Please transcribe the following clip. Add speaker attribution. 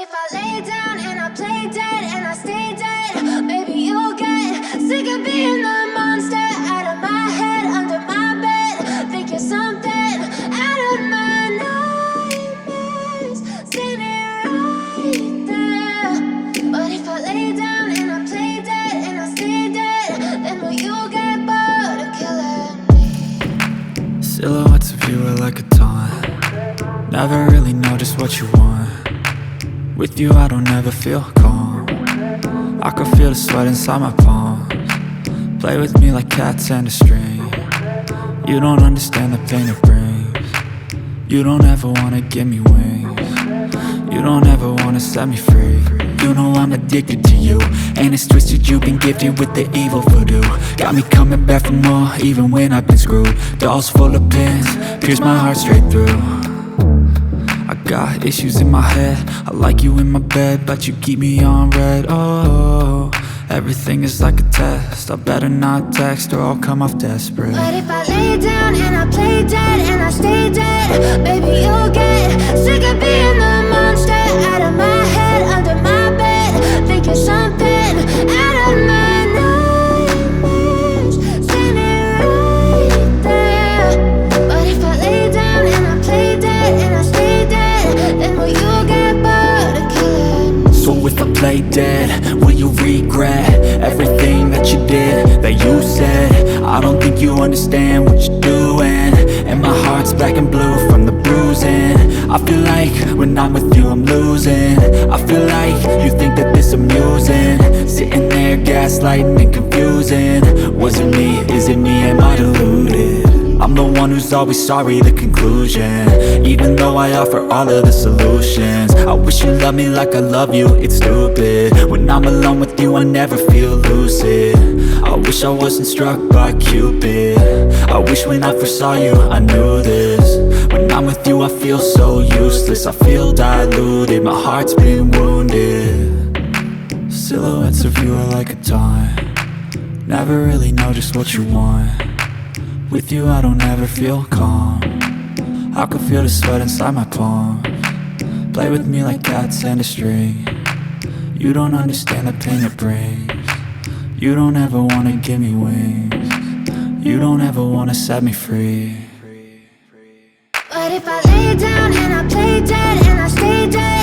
Speaker 1: if I lay down and I play dead and I stay dead, maybe you'll get sick of being the monster out of my head, under my bed. Think you're something out of my nightmares, standing right there. But if I lay down and I play dead and I stay dead, then will you get bored of killing me?
Speaker 2: Silhouettes of you are like a taunt. Never really know just what you want. With you I don't ever feel calm. I can feel the sweat inside my palms. Play with me like cats and a string. You don't understand the pain it brings. You don't ever wanna give me wings. You don't ever wanna set me free. You know I'm addicted to you, and it's twisted, you've been gifted with the evil voodoo. Got me coming back for more, even when I've been screwed. Dolls full of pins, pierce my heart straight through. I got issues in my head, I like you in my bed, but you keep me on red. Oh, everything is like a test, I better not text or I'll come off desperate.
Speaker 1: But if I lay down and I play dead and I stay dead, baby you'll get sick of being the monster out of my head, under my bed. Think you're something out of my nightmares, standing right there. But if I lay down and I play dead and I stay dead, then will you get bored of killing me?
Speaker 2: So if I play dead, will you regret everything that you did, that you said? I don't think you understand what you're doing, and my heart's black and blue from the bruising. I feel like when I'm with you I'm losing. I feel like you think that this amusing, sitting there gaslighting and confusing. Was it me? Is it me? Am I deluded? I'm the one who's always sorry, the conclusion. Even though I offer all of the solutions, I wish you loved me like I love you, it's stupid. When I'm alone with you I never feel lucid. I wish I wasn't struck by Cupid. I wish when I first saw you I knew this. When I'm with you I feel so useless, I feel diluted, my heart's been wounded. Silhouettes of you are like a taunt. Never really know just what you want. With you I don't ever feel calm. I can feel the sweat inside my palms. Play with me like cats and a string. You don't understand the pain it brings. You don't ever wanna give me wings. You don't ever wanna set me free.
Speaker 1: But if I lay down and I play dead and I stay dead,